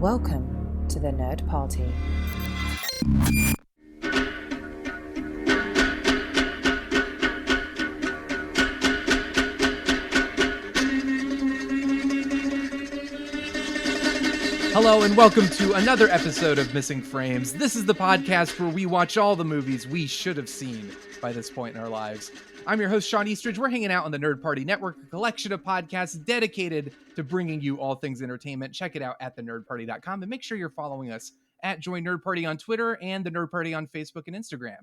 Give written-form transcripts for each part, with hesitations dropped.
Welcome to the Nerd Party. Hello and welcome to another episode of Missing Frames. This is the podcast where we watch all the movies we should have seen by this point in our lives. I'm your host, Shawn Eastridge. We're hanging out on the Nerd Party Network, a collection of podcasts dedicated to bringing you all things entertainment. Check it out at thenerdparty.com and make sure you're following us at Join Nerd Party on Twitter and the Nerd Party on Facebook and Instagram.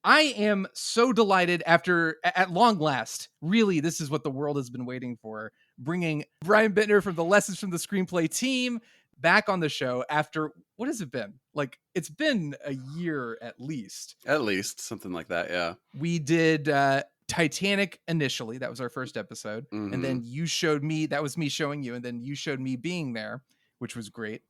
I am so delighted at long last, really, this is what the world has been waiting for, bringing Brian Bitner from the Lessons from the Screenplay team back on the show after, what has it been? Like, it's been a year at least. At least, something like that, yeah. We did Titanic initially. That was our first episode. Mm-hmm. And then you showed me, that was me showing you, and then you showed me being there, which was great.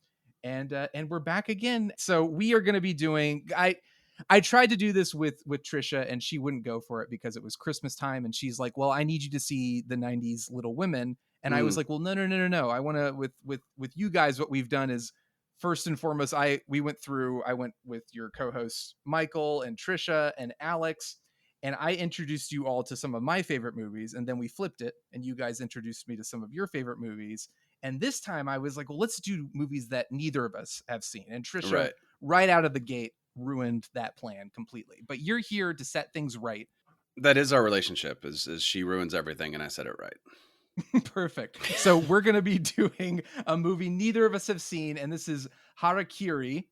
And we're back again. So we are going to be doing, I tried to do this with Trisha, and she wouldn't go for it because it was Christmas time. And she's like, well, I need you to see the 90s Little Women. And I was like, well, no. I want to, with you guys, what we've done is, first and foremost, I went with your co-hosts, Michael and Trisha and Alex, and I introduced you all to some of my favorite movies. And then we flipped it, and you guys introduced me to some of your favorite movies. And this time I was like, well, let's do movies that neither of us have seen. And Trisha, right out of the gate, ruined that plan completely. But you're here to set things right. That is our relationship, is she ruins everything and I said it right. Perfect. So we're going to be doing a movie neither of us have seen, and this is Harakiri,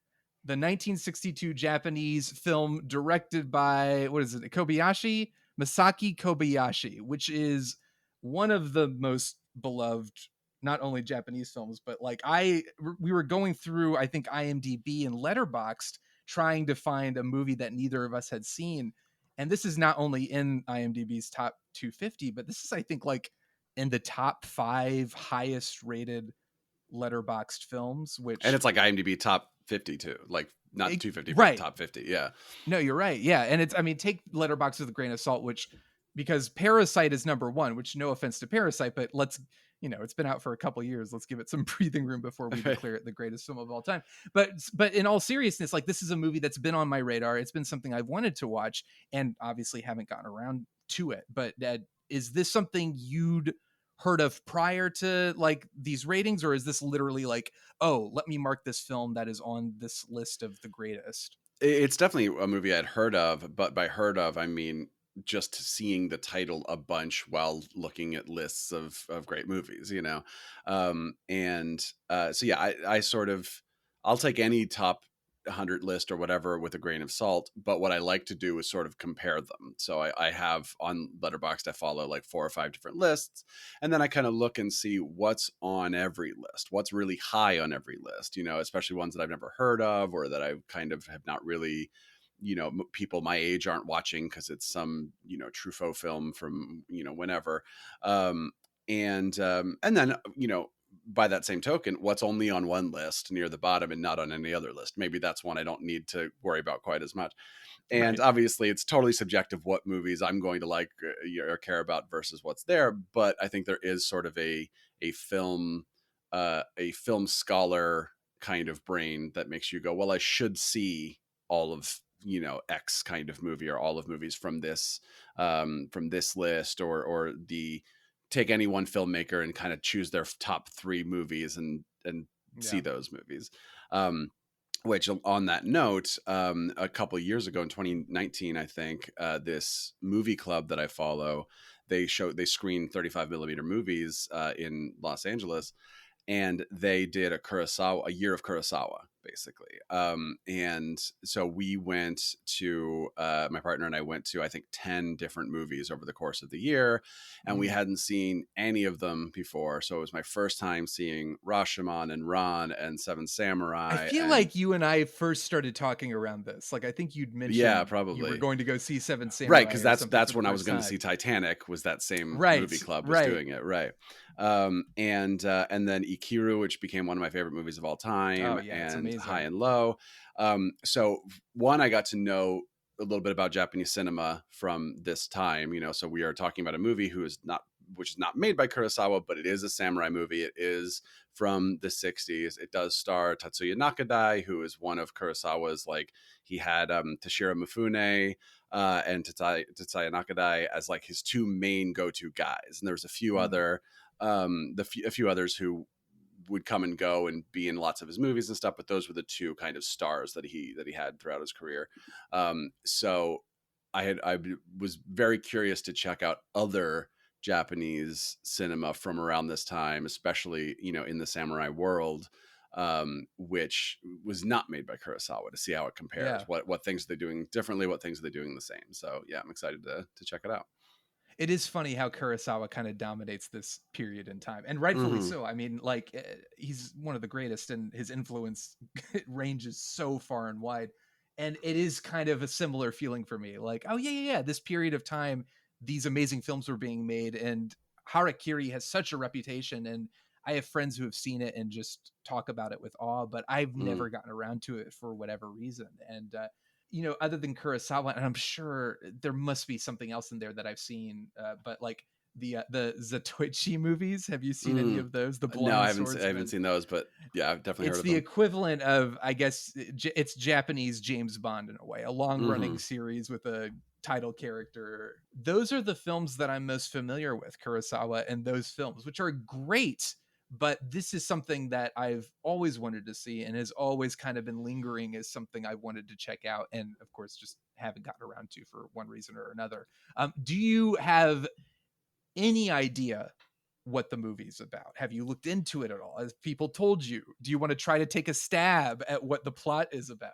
the 1962 Japanese film directed by, Kobayashi? Masaki Kobayashi, which is one of the most beloved, not only Japanese films, but like we were going through, I think, IMDb and Letterboxd trying to find a movie that neither of us had seen. And this is not only in IMDb's top 250, but this is, I think, like in the top 5 highest rated Letterboxd films, and it's like IMDb top 50 too, like not 250, right? But top 50. Yeah. No, you're right. Yeah. And take Letterboxd with a grain of salt, because Parasite is number 1, which, no offense to Parasite, but it's been out for a couple of years. Let's give it some breathing room before we declare it the greatest film of all time. But in all seriousness, like, this is a movie that's been on my radar. It's been something I've wanted to watch and obviously haven't gotten around to it. But is this something you'd heard of prior to like these ratings, or is this literally like, oh, let me mark this film that is on this list of the greatest? It's definitely a movie I'd heard of, but by heard of, I mean just seeing the title a bunch while looking at lists of great movies, so yeah, I sort of, I'll take any top 100 list or whatever with a grain of salt, but what I like to do is sort of compare them. So I have on Letterboxd, I follow like 4 or 5 different lists, and then I kind of look and see what's on every list, what's really high on every list, especially ones that I've never heard of or that I kind of have not really, people my age aren't watching because it's some, Truffaut film from, whenever. And then, by that same token, what's only on one list near the bottom and not on any other list. Maybe that's one I don't need to worry about quite as much. And obviously it's totally subjective what movies I'm going to like or care about versus what's there. But I think there is sort of a film scholar kind of brain that makes you go, well, I should see all of, X kind of movie or all of movies from this list or take any one filmmaker and kind of choose their top 3 movies and see those movies. Which, on that note, a couple of years ago in 2019, I think, this movie club that I follow, they screen 35 millimeter movies in Los Angeles, and they did a year of Kurosawa, basically. And so we went to, my partner and I went to, I think, 10 different movies over the course of the year, and we hadn't seen any of them before. So it was my first time seeing Rashomon and Ran and Seven Samurai. I feel like you and I first started talking around this. Like, I think you'd mentioned probably you were going to go see Seven Samurai. Right, because that's when I was going to see Titanic, was that same movie club was doing it. Right. And then Ikiru, which became one of my favorite movies of all time, and High and Low. So one, I got to know a little bit about Japanese cinema from this time, so we are talking about a movie who is not which is not made by Kurosawa, but it is a samurai movie. It is from the 60s. It does star Tatsuya Nakadai, who is one of Kurosawa's, like, he had Toshiro Mifune and Tatsuya Nakadai as like his two main go-to guys. And there's a few other a few others who would come and go and be in lots of his movies and stuff, but those were the two kind of stars that he had throughout his career. So I was very curious to check out other Japanese cinema from around this time, especially, you know, in the samurai world, which was not made by Kurosawa, to see how it compares. Yeah. What things they're doing differently, what things they're doing the same. So yeah, I'm excited to check it out. It is funny how Kurosawa kind of dominates this period in time, and rightfully so. I mean, like, he's one of the greatest, and his influence ranges so far and wide. And it is kind of a similar feeling for me. Like, oh yeah, this period of time, these amazing films were being made, and Harakiri has such a reputation. And I have friends who have seen it and just talk about it with awe, but I've never gotten around to it for whatever reason. And you know, other than Kurosawa, and I'm sure there must be something else in there that I've seen, but like the Zatoichi movies. Have you seen any of those? The Blind No, I Swordsman? haven't seen those, but yeah, I've definitely heard It's of the them. equivalent of, I guess, it's Japanese James Bond in a way, a long running series with a title character. Those are the films that I'm most familiar with, Kurosawa and those films, which are great. But this is something that I've always wanted to see and has always kind of been lingering as something I wanted to check out. And of course, just haven't gotten around to for one reason or another. Do you have any idea what the movie's about? Have you looked into it at all? Has people told you? Do you want to try to take a stab at what the plot is about?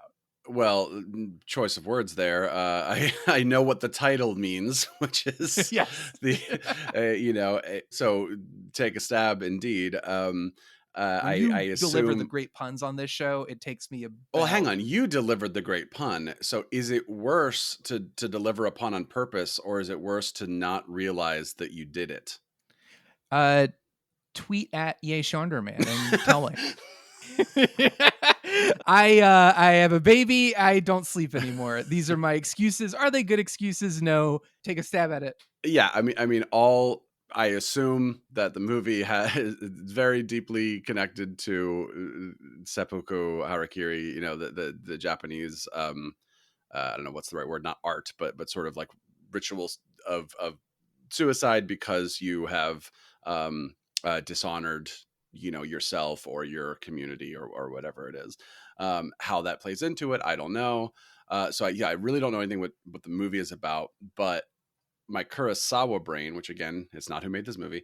Well, choice of words there. I know what the title means, which is Yes. the you know. So take a stab, indeed. When I you deliver the assume. great puns on this show, it takes me about... Well, hang on. You delivered the great pun. So is it worse to deliver a pun on purpose, or is it worse to not realize that you did it? Tweet at Yay Shonderman and tell him. I have a baby. I don't sleep anymore. These are my excuses. Are they good excuses? No. Take a stab at it. Yeah, I mean, I assume that the movie is very deeply connected to seppuku harakiri. You know, the Japanese. I don't know what's the right word. Not art, but sort of like rituals of suicide because you have dishonored, you know, yourself or your community or whatever it is. How that plays into it, I don't know. So I really don't know anything what the movie is about, but my Kurosawa brain, which again is not who made this movie,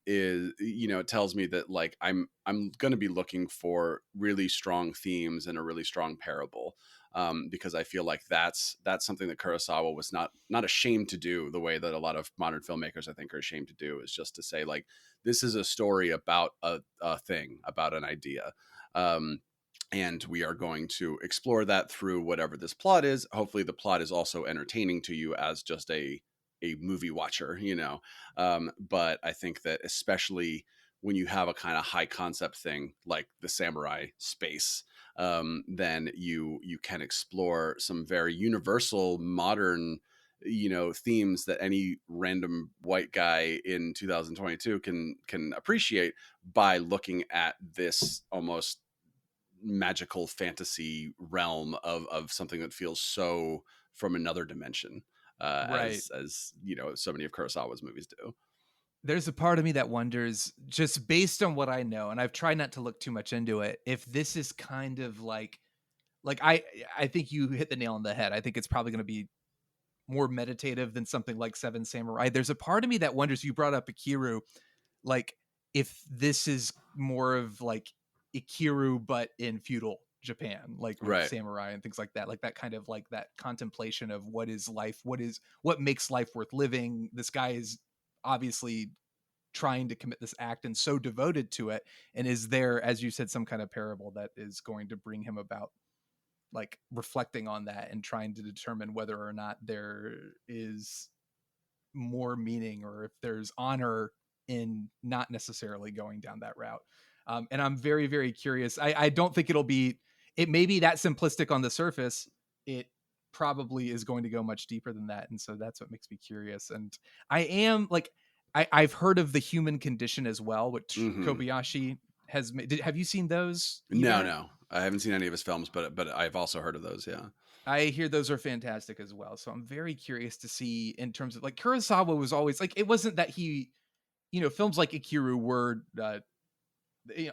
is, you know, it tells me that like I'm going to be looking for really strong themes and a really strong parable, because I feel like that's something that Kurosawa was not ashamed to do, the way that a lot of modern filmmakers I think are ashamed to do, is just to say like this is a story about a thing, about an idea. And we are going to explore that through whatever this plot is. Hopefully the plot is also entertaining to you as just a movie watcher, you know. But I think that especially when you have a kind of high concept thing like the samurai space, then you can explore some very universal modern, you know, themes that any random white guy in 2022 can appreciate by looking at this almost magical fantasy realm of something that feels so from another dimension, Right. as you know, so many of Kurosawa's movies do. There's a part of me that wonders, just based on what I know, and I've tried not to look too much into it, if this is kind of like I think you hit the nail on the head. I think it's probably going to be more meditative than something like Seven Samurai. There's a part of me that wonders, you brought up Ikiru, like if this is more of like Ikiru but in feudal Japan, like with Right. samurai and things like that kind of like that contemplation of what is life, what makes life worth living. This guy is obviously trying to commit this act and so devoted to it, and is there, as you said, some kind of parable that is going to bring him about, like reflecting on that and trying to determine whether or not there is more meaning or if there's honor in not necessarily going down that route. And I'm very, very curious. I don't think it may be that simplistic on the surface. It probably is going to go much deeper than that. And so that's what makes me curious. And I am like, I've heard of The Human Condition as well, which Mhm. Kobayashi has made. Have you seen those No, either? no. I haven't seen any of his films, but I've also heard of those, yeah. I hear those are fantastic as well. So I'm very curious to see in terms of like Kurosawa was always like, it wasn't that he, films like Ikiru were,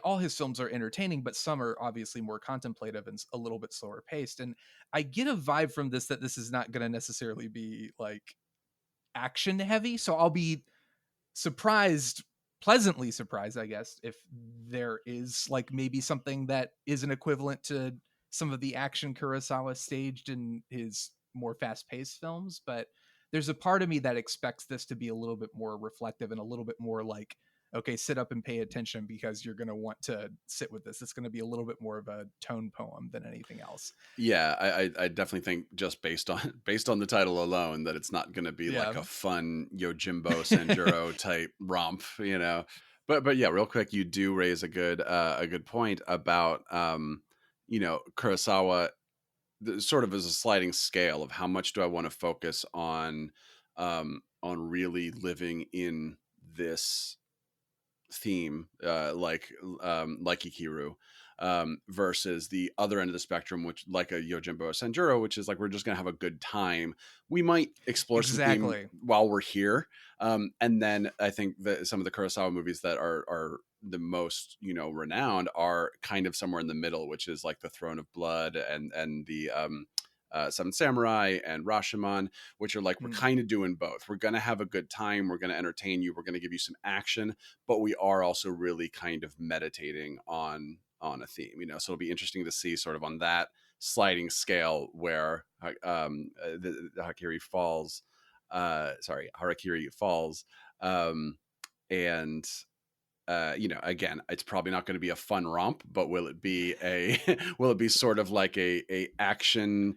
all his films are entertaining, but some are obviously more contemplative and a little bit slower paced. And I get a vibe from this that this is not going to necessarily be like action heavy. So I'll be surprised, pleasantly surprised, I guess, if there is like maybe something that is an equivalent to some of the action Kurosawa staged in his more fast-paced films. But there's a part of me that expects this to be a little bit more reflective and a little bit more like, okay, sit up and pay attention because you're going to want to sit with this. It's going to be a little bit more of a tone poem than anything else. Yeah, I definitely think just based on the title alone that it's not going to be like Yeah. a fun Yojimbo Sanjuro type romp, But yeah, real quick, you do raise a good point about Kurosawa, sort of as a sliding scale of how much do I want to focus on really living in this theme, like Ikiru, versus the other end of the spectrum, which like a Yojimbo or Sanjuro, which is like we're just gonna have a good time. We might explore some theme Exactly. while we're here, and then I think that some of the Kurosawa movies that are the most renowned are kind of somewhere in the middle, which is like the Throne of Blood and the Seven Samurai and Rashomon, which are like we're kind of doing both. We're gonna have a good time. We're gonna entertain you. We're gonna give you some action, but we are also really kind of meditating on a theme. So it'll be interesting to see sort of on that sliding scale where the Harakiri falls. Harakiri falls, and again, it's probably not going to be a fun romp, but will it be will it be sort of like a action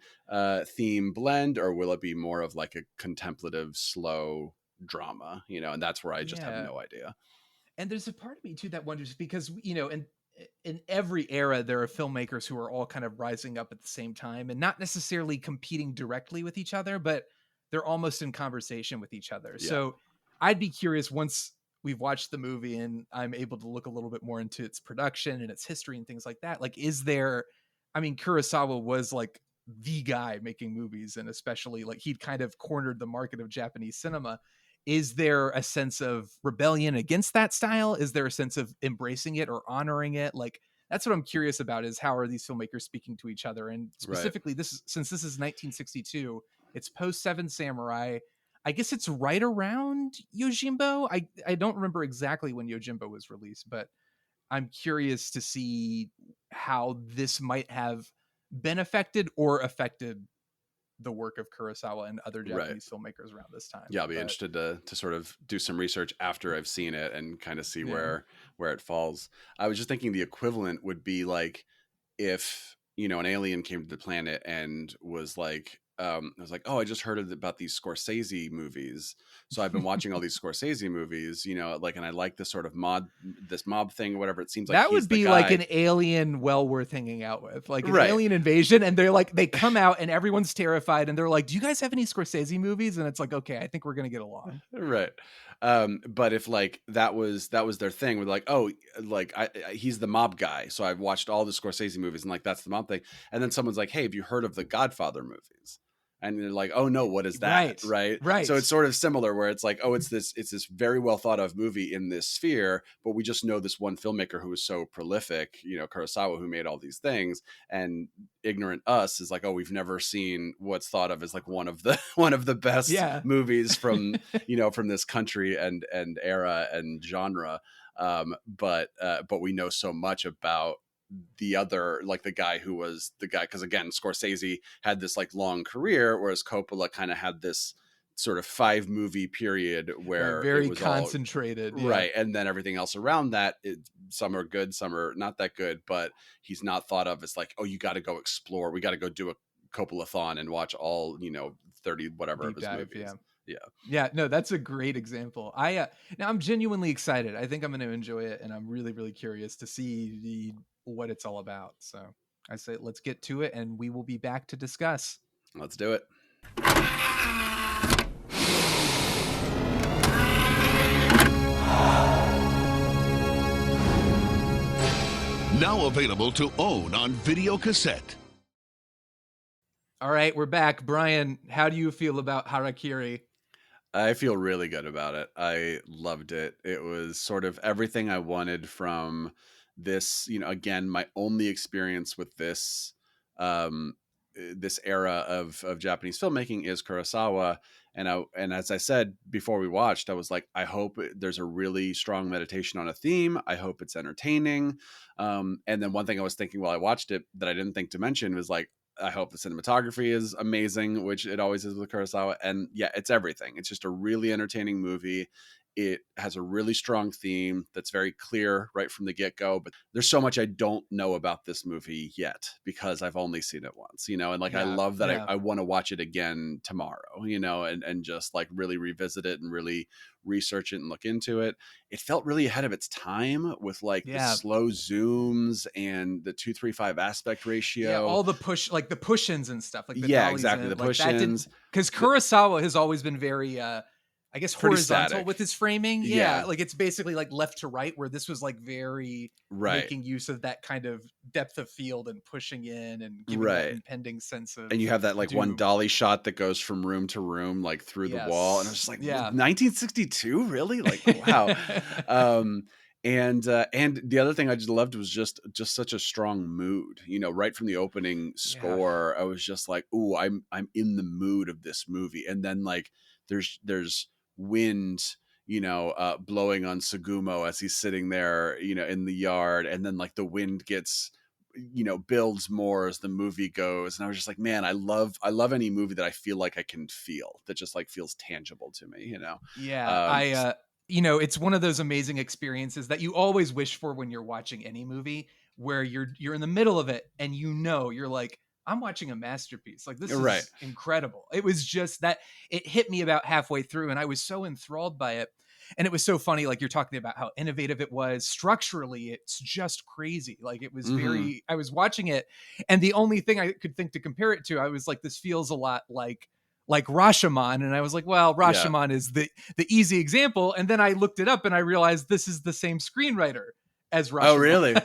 theme blend, or will it be more of like a contemplative, slow drama? And that's where I just have no idea. And there's a part of me too that wonders because in every era there are filmmakers who are all kind of rising up at the same time and not necessarily competing directly with each other, but they're almost in conversation with each other. Yeah. So I'd be curious once we've watched the movie and I'm able to look a little bit more into its production and its history and things like that. Like, Kurosawa was like the guy making movies, and especially like he'd kind of cornered the market of Japanese cinema. Is there a sense of rebellion against that style? Is there a sense of embracing it or honoring it? Like, that's what I'm curious about, is how are these filmmakers speaking to each other? And specifically, since this is 1962, it's post Seven Samurai. I guess it's right around Yojimbo. I don't remember exactly when Yojimbo was released, but I'm curious to see how this might have been affected or affected the work of Kurosawa and other Japanese filmmakers around this time. Yeah, I'll be interested to sort of do some research after I've seen it and kind of see where it falls. I was just thinking the equivalent would be like if an alien came to the planet and was like, I was like, oh, I just heard about these Scorsese movies. So I've been watching all these Scorsese movies, and I like this sort of mob thing, whatever. It seems like that would be like an alien well worth hanging out with, like an alien invasion. And they come out and everyone's terrified. And they're like, do you guys have any Scorsese movies? And it's like, okay, I think we're going to get along. Right. But if like that was their thing, with like, oh, like he's the mob guy. So I've watched all the Scorsese movies and like, that's the mob thing. And then someone's like, hey, have you heard of the Godfather movies? And you're like, oh no, what is that? Right. So it's sort of similar where it's like, oh, it's this very well thought of movie in this sphere, but we just know this one filmmaker who was so prolific, Kurosawa, who made all these things, and ignorant us is like, oh, we've never seen what's thought of as like one of the best movies from, from this country and era and genre. But we know so much about the other, like the guy who was the guy, because again, Scorsese had this like long career, whereas Coppola kind of had this sort of 5 movie period where very it was concentrated, right, and then everything else around that, some are good, some are not that good, but he's not thought of as like, oh, you got to go explore, we got to go do a Coppola-thon and watch all 30 whatever of his movies. Yeah, no, that's a great example. Now I'm genuinely excited. I think I'm going to enjoy it, and I'm really, really curious to see what it's all about. So I say, let's get to it, and we will be back to discuss. Let's do it. Now available to own on video cassette. All right, we're back. Brian, how do you feel about Harakiri? I feel really good about it. I loved it. It was sort of everything I wanted from this, again, my only experience with this era of Japanese filmmaking is Kurosawa. And as I said before we watched, I was like, I hope there's a really strong meditation on a theme. I hope it's entertaining. And then one thing I was thinking while I watched it that I didn't think to mention was like, I hope the cinematography is amazing, which it always is with Kurosawa. And yeah, it's everything. It's just a really entertaining movie. It has a really strong theme that's very clear right from the get-go, but there's so much I don't know about this movie yet because I've only seen it once, and like, I love that I want to watch it again tomorrow, and just like really revisit it and really research it and look into it. It felt really ahead of its time with like the slow zooms and the 2:3:5 aspect ratio. Yeah, all the push-ins and stuff, like the Yeah, dollies exactly. and The push-ins. Because Kurosawa has always been very I guess Pretty horizontal static with his framing. Yeah. Like it's basically like left to right, where this was like very Right. making use of that kind of depth of field and pushing in and giving Right. that impending sense of And you have that like one doom. dolly shot that goes from room to room, like through the wall. And I was just like, Yeah. 1962, really? Like, wow. And the other thing I just loved was just such a strong mood, right from the opening score. I was just like, ooh, I'm in the mood of this movie. And then like there's wind, blowing on Sugumo as he's sitting there, in the yard. And then like the wind gets, builds more as the movie goes. And I was just like, man, I love any movie that I feel like I can feel, that just like feels tangible to me, Yeah. It's one of those amazing experiences that you always wish for when you're watching any movie, where you're in the middle of it and you're like, I'm watching a masterpiece. Like, this Right. is incredible. It was just that it hit me about halfway through and I was so enthralled by it. And it was so funny, like you're talking about how innovative it was. Structurally, it's just crazy. Like it was I was watching it, and the only thing I could think to compare it to, I was like, this feels a lot like Rashomon. And I was like, well, Rashomon is the easy example. And then I looked it up and I realized this is the same screenwriter as Rashomon. Oh, really?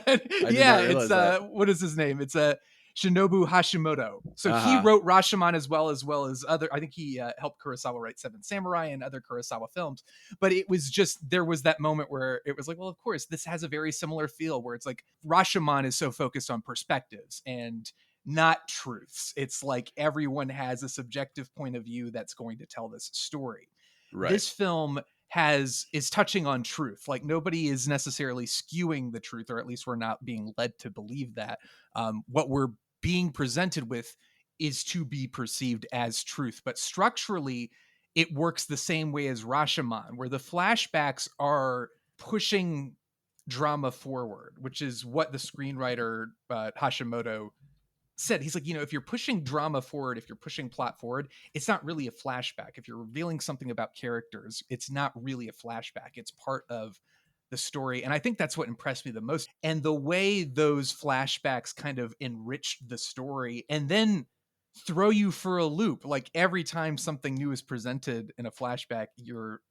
Yeah, it's what is his name? It's Shinobu Hashimoto. So he wrote Rashomon as well as other. I think he helped Kurosawa write Seven Samurai and other Kurosawa films. But it was just, there was that moment where it was like, well, of course, this has a very similar feel, where it's like Rashomon is so focused on perspectives and not truths. It's like everyone has a subjective point of view that's going to tell this story. Right. This film is touching on truth. Like nobody is necessarily skewing the truth, or at least we're not being led to believe that. What we're being presented with is to be perceived as truth, but structurally it works the same way as Rashomon, where the flashbacks are pushing drama forward, which is what the screenwriter Hashimoto said. He's like, if you're pushing drama forward, if you're pushing plot forward, it's not really a flashback. If you're revealing something about characters, it's not really a flashback. It's part of the story. And I think that's what impressed me the most. And the way those flashbacks kind of enriched the story and then throw you for a loop. Like every time something new is presented in a flashback, you're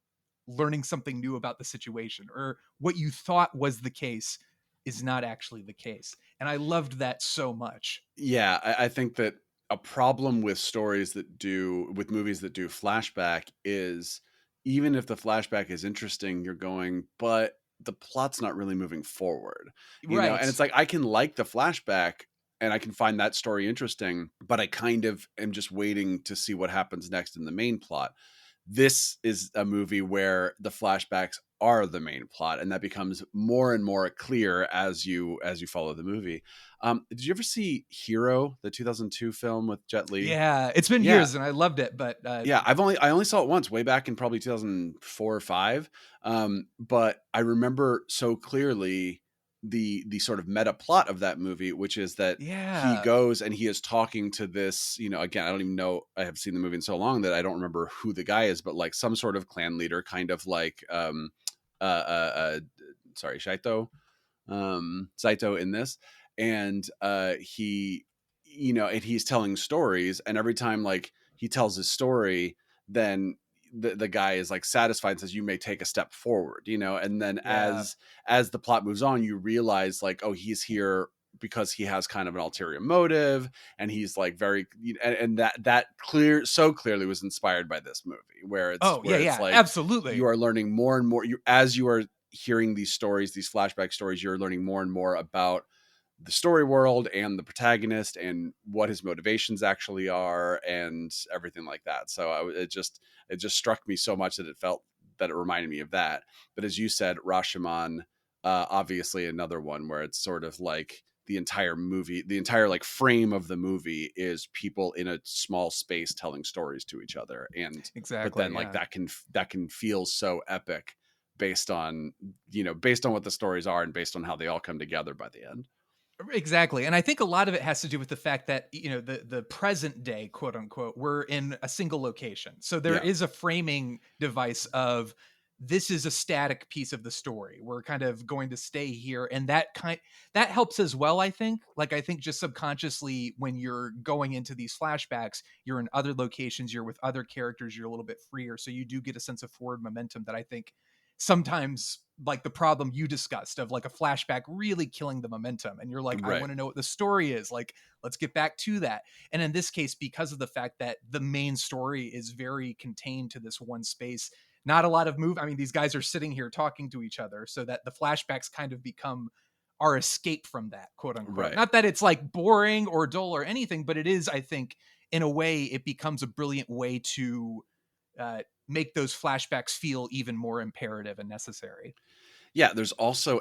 learning something new about the situation, or what you thought was the case is not actually the case. And I loved that so much. Yeah, I think that a problem with movies that do flashback is, even if the flashback is interesting, you're going, but the plot's not really moving forward, Right. And it's like, I can like the flashback and I can find that story interesting, but I kind of am just waiting to see what happens next in the main plot. This is a movie where the flashbacks are the main plot, and that becomes more and more clear as you follow the movie. Did you ever see Hero, the 2002 film with Jet Li? Yeah, it's been years and I loved it, but yeah, I only saw it once, way back in probably 2004 or 5. But I remember so clearly the sort of meta plot of that movie, which is that he goes and he is talking to this, again, I don't even know, I have seen the movie in so long that I don't remember who the guy is, but like some sort of clan leader, kind of like Saito in this. And he, and he's telling stories, and every time like he tells his story, then the guy is like satisfied and says, you may take a step forward, you know? And then Yeah. as the plot moves on, you realize like, oh, he's here because he has kind of an ulterior motive, and he's like very, and that so clearly was inspired by this movie, where it's like, absolutely. you are learning more and more, as you are hearing these stories, these flashback stories, you're learning more and more about the story world and the protagonist and what his motivations actually are and everything like that. So it just struck me so much that it reminded me of that. But as you said, Rashomon, obviously another one where it's sort of like the entire movie, the entire like frame of the movie is people in a small space telling stories to each other. And Exactly. but then like that can feel so epic based on what the stories are and based on how they all come together by the end. Exactly. And I think a lot of it has to do with the fact that, the present day, quote unquote, we're in a single location. So there is a framing device of, this is a static piece of the story. We're kind of going to stay here. And that helps as well, I think. Like, I think just subconsciously, when you're going into these flashbacks, you're in other locations, you're with other characters, you're a little bit freer. So you do get a sense of forward momentum that I think sometimes, like the problem you discussed of like a flashback really killing the momentum, and you're like, I want to know what the story is, like, let's get back to that. And in this case, because of the fact that the main story is very contained to this one space, not a lot of I mean, these guys are sitting here talking to each other, so that the flashbacks kind of become our escape from that, quote unquote. Not that it's like boring or dull or anything, but it is, I think, in a way, it becomes a brilliant way to make those flashbacks feel even more imperative and necessary. Yeah, there's also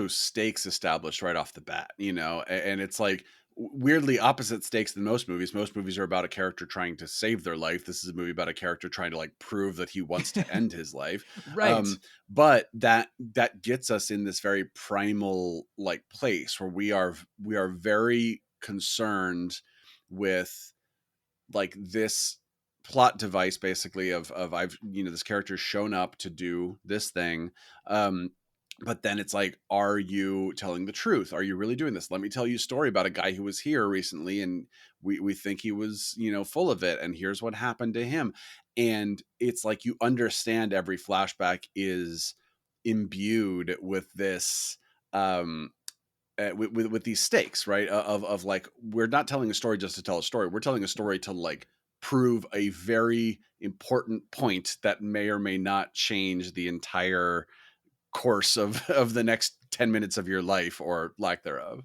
stakes established right off the bat, and it's like weirdly opposite stakes than most movies. Most movies are about a character trying to save their life. This is a movie about a character trying to like prove that he wants to end his life. Right. But that gets us in this very primal like place where we are very concerned with like this plot device basically of I've this character's shown up to do this thing, but then it's like, are you telling the truth? Are you really doing this? Let me tell you a story about a guy who was here recently, and we think he was full of it, and here's what happened to him. And it's like you understand every flashback is imbued with this with these stakes, right? Of like, we're not telling a story just to tell a story. We're telling a story to like prove a very important point that may or may not change the entire course of the next 10 minutes of your life or lack thereof.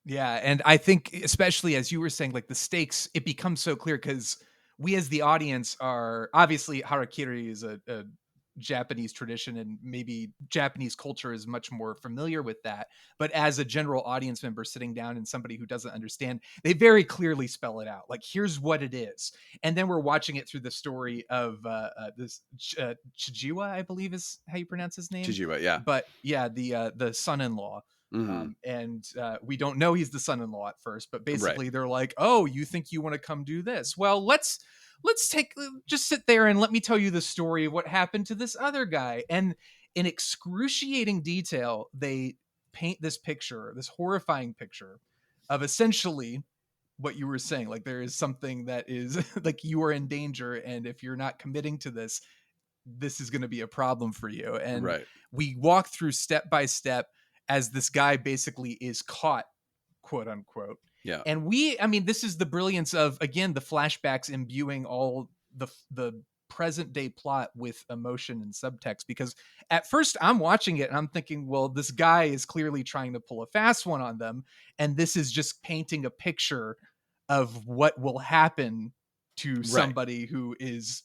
Yeah. And I think, especially as you were saying, like the stakes, it becomes so clear because we as the audience are obviously, Harakiri is a Japanese tradition, and maybe Japanese culture is much more familiar with that. But as a general audience member sitting down and somebody who doesn't understand, they very clearly spell it out. Like, here's what it is. And then we're watching it through the story of this Chijiwa, I believe is how you pronounce his name. Chijiwa, yeah. But yeah, the son-in-law. Mm-hmm. And we don't know he's the son-in-law at first, but basically they're like, oh, you think you want to come do this? Well, let's just sit there and let me tell you the story of what happened to this other guy. And in excruciating detail, they paint this picture, this horrifying picture of essentially what you were saying. Like, there is something that is like, you are in danger, and if you're not committing to this, this is going to be a problem for you. And we walk through step by step as this guy basically is caught, quote unquote. Yeah. And I mean, this is the brilliance of, again, the flashbacks imbuing all the present day plot with emotion and subtext, because at first I'm watching it and I'm thinking, well, this guy is clearly trying to pull a fast one on them, and this is just painting a picture of what will happen to somebody who is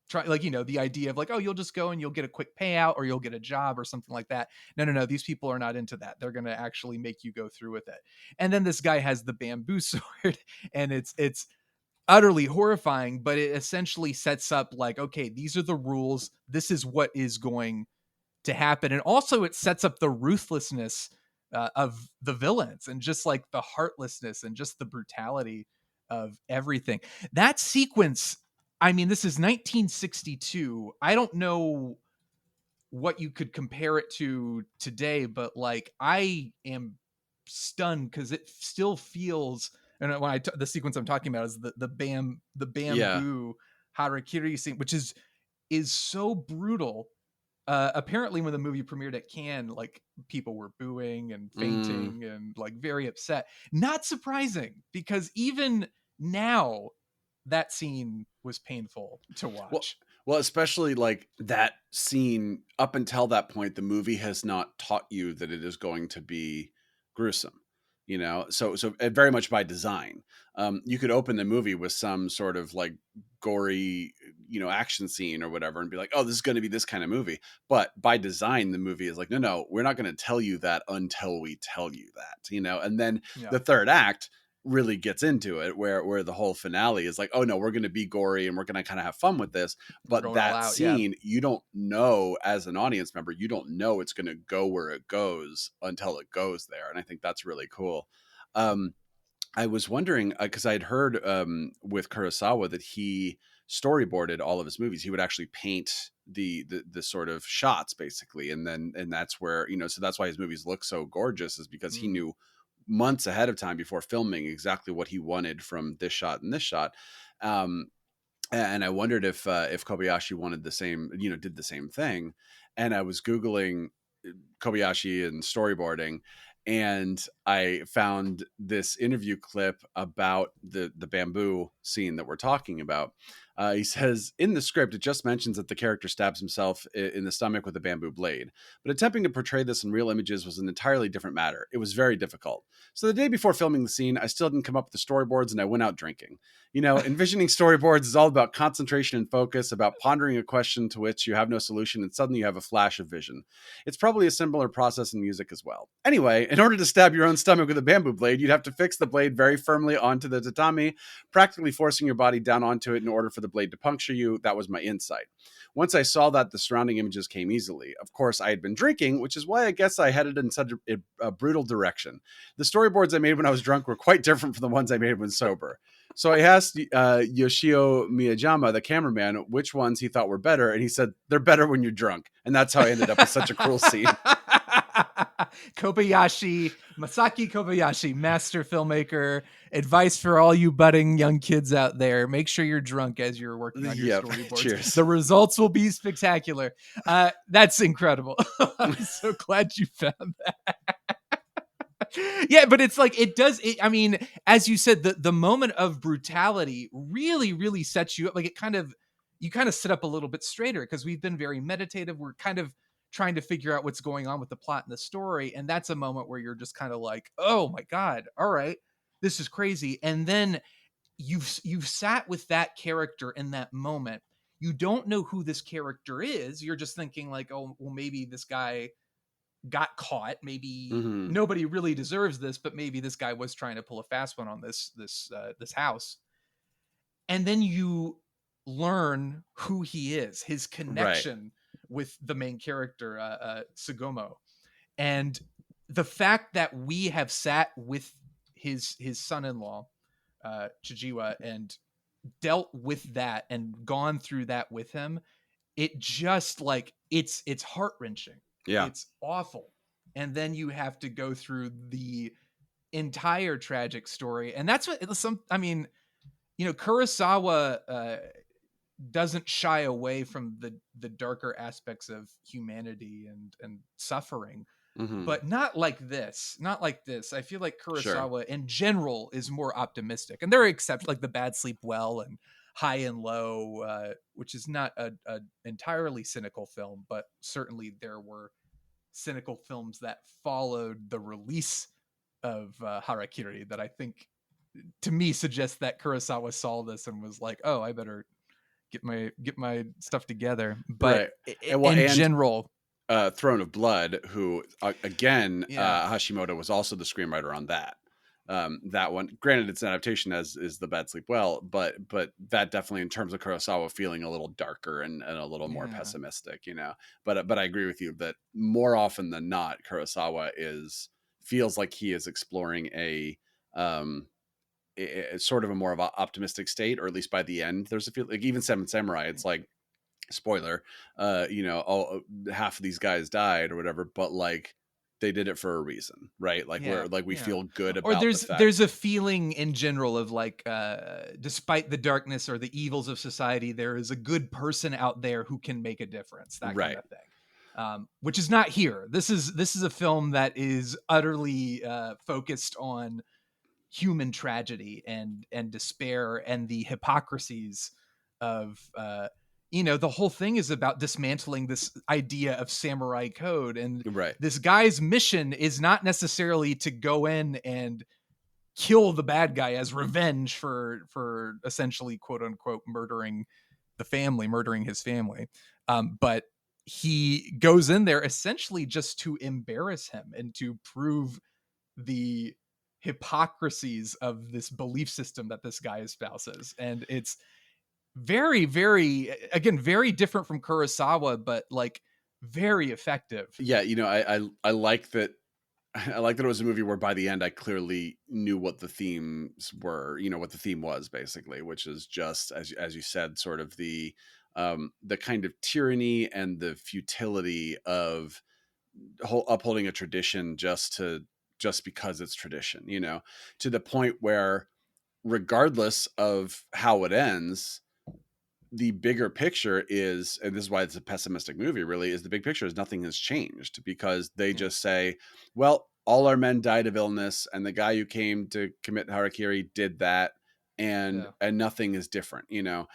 trying, like, the idea of like, oh, you'll just go and you'll get a quick payout or you'll get a job or something like that. No, these people are not into that. They're going to actually make you go through with it. And then this guy has the bamboo sword, and it's utterly horrifying, but it essentially sets up like, okay, these are the rules. This is what is going to happen. And also it sets up the ruthlessness of the villains, and just like the heartlessness and just the brutality of everything. That sequence, I mean, this is 1962. I don't know what you could compare it to today, but like, I am stunned because it still feels, and when the sequence I'm talking about is the bamboo Harakiri scene, which is so brutal. Apparently when the movie premiered at Cannes, like people were booing and fainting and like very upset. Not surprising, because even now that scene was painful to watch. Well, especially like that scene, up until that point, the movie has not taught you that it is going to be gruesome, you know? So very much by design. You could open the movie with some sort of like gory, you know, action scene or whatever and be like, oh, this is going to be this kind of movie. But by design, the movie is like, no, we're not going to tell you that until we tell you that, you know? And then the third act really gets into it, where the whole finale is like, oh no, we're going to be gory and we're going to kind of have fun with this. But that scene, you don't know, as an audience member, you don't know it's going to go where it goes until it goes there. And I think that's really cool. I was wondering, because I'd heard with Kurosawa that he storyboarded all of his movies. He would actually paint the sort of shots basically. And that's where, you know, so that's why his movies look so gorgeous, is because he knew months ahead of time before filming exactly what he wanted from this shot and this shot. And I wondered if Kobayashi wanted the same, you know, did the same thing. And I was Googling Kobayashi and storyboarding, and I found this interview clip about the bamboo scene that we're talking about. He says, in the script, it just mentions that the character stabs himself in the stomach with a bamboo blade. But attempting to portray this in real images was an entirely different matter. It was very difficult. So the day before filming the scene, I still didn't come up with the storyboards, and I went out drinking. You know, envisioning storyboards is all about concentration and focus, about pondering a question to which you have no solution, and suddenly you have a flash of vision. It's probably a similar process in music as well. Anyway, in order to stab your own stomach with a bamboo blade, you'd have to fix the blade very firmly onto the tatami, practically forcing your body down onto it in order for the blade to puncture you. That was my insight. Once I saw that, the surrounding images came easily. Of course, I had been drinking, which is why I guess I headed in such a brutal direction. The storyboards I made when I was drunk were quite different from the ones I made when sober. So I asked Yoshio Miyajima, the cameraman, which ones he thought were better, and he said, they're better when you're drunk. And that's how I ended up with such a cruel scene. Kobayashi, Masaki Kobayashi, master filmmaker. Advice for all you budding young kids out there: make sure you're drunk as you're working on your storyboards. Cheers. The results will be spectacular. That's incredible. I'm so glad you found that. Yeah, but it's like, it does. I mean, as you said, the moment of brutality really, really sets you up. Like, you kind of sit up a little bit straighter, because we've been very meditative. We're kind of trying to figure out what's going on with the plot and the story. And that's a moment where you're just kind of like, oh my God, all right, this is crazy. And then you've sat with that character in that moment. You don't know who this character is. You're just thinking like, oh, well, maybe this guy got caught. Maybe nobody really deserves this, but maybe this guy was trying to pull a fast one on this house. And then you learn who he is, his connection with the main character, Tsugomo. And the fact that we have sat with his son-in-law, Chijiwa, and dealt with that and gone through that with him, it just like, it's heart-wrenching. Yeah. It's awful. And then you have to go through the entire tragic story. And that's what I mean, you know, Kurosawa doesn't shy away from the darker aspects of humanity and suffering, but not like this. I feel like Kurosawa in general is more optimistic. And there are exceptions, like The Bad Sleep Well and High and Low, which is not a entirely cynical film, but certainly there were cynical films that followed the release of Harakiri that I think, to me, suggests that Kurosawa saw this and was like, oh, I better get my stuff together. But in general, Throne of Blood, who again, Hashimoto was also the screenwriter on that. That one, granted, it's an adaptation, as is The Bad Sleep Well, but that definitely, in terms of Kurosawa, feeling a little darker and a little more pessimistic, you know. But I agree with you that more often than not, Kurosawa feels like he is exploring a sort of a more of an optimistic state, or at least by the end, there's a feel like even Seven Samurai, it's like, spoiler, you know, half of these guys died or whatever, but like, they did it for a reason, right? Like we're like we feel good or about the fact. there's a feeling in general of like despite the darkness or the evils of society, there is a good person out there who can make a difference, that kind of thing. Which is not here. This is a film that is utterly focused on human tragedy and despair and the hypocrisies of the whole thing is about dismantling this idea of samurai code, and this guy's mission is not necessarily to go in and kill the bad guy as revenge for essentially quote unquote murdering his family, but he goes in there essentially just to embarrass him and to prove the hypocrisies of this belief system that this guy espouses. And it's very, very, again, very different from Kurosawa, but like very effective. Yeah, I like that. I like that it was a movie where by the end I clearly knew what the themes were, what the theme was basically, which is just as you said, sort of the kind of tyranny and the futility of upholding a tradition just because it's tradition, to the point where regardless of how it ends, the bigger picture is, and this is why it's a pessimistic movie, really, is the big picture is nothing has changed, because they just say, well, all our men died of illness, and the guy who came to commit Harakiri did that, and nothing is different, and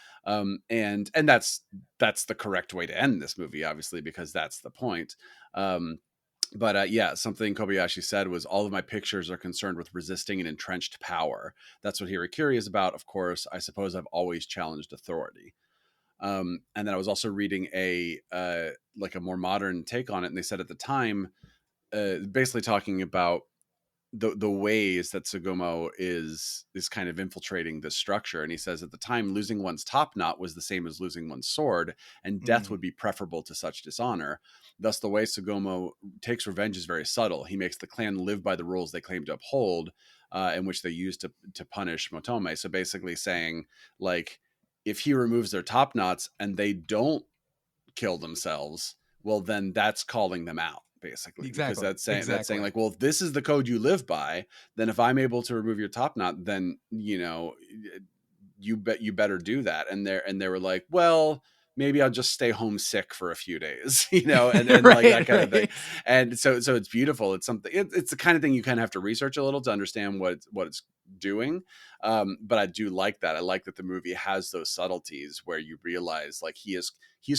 that's the correct way to end this movie, obviously, because that's the point. But something Kobayashi said was, all of my pictures are concerned with resisting an entrenched power. That's what Harakiri is about. Of course, I suppose I've always challenged authority. And then I was also reading a more modern take on it. And they said at the time, basically talking about the ways that Tsugumo is kind of infiltrating this structure. And he says at the time, losing one's top knot was the same as losing one's sword, and death would be preferable to such dishonor. Thus, the way Tsugumo takes revenge is very subtle. He makes the clan live by the rules they claim to uphold, in which they use to punish Motome. So basically saying, like, if he removes their top knots and they don't kill themselves, well, then that's calling them out, basically. Because that's saying like, well, if this is the code you live by, then if I'm able to remove your top knot, then you better do that. And they were like, well, maybe I'll just stay home sick for a few days, and like that kind of thing. And so it's beautiful. It's something, it's the kind of thing you kind of have to research a little to understand what it's doing. But I do like that. I like that the movie has those subtleties where you realize like he's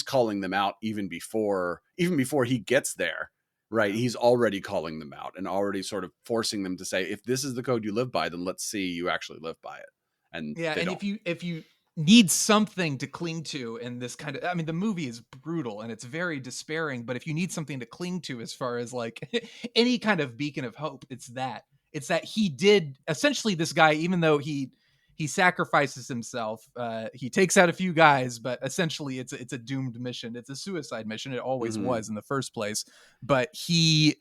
calling them out even before he gets there. Right. He's already calling them out and already sort of forcing them to say, if this is the code you live by, then let's see you actually live by it. And if you need something to cling to in this kind of, I mean, the movie is brutal and it's very despairing, but if you need something to cling to as far as like any kind of beacon of hope, it's that he did essentially, this guy, even though he sacrifices himself, he takes out a few guys, but essentially it's a doomed mission. It's a suicide mission. It always was in the first place, but he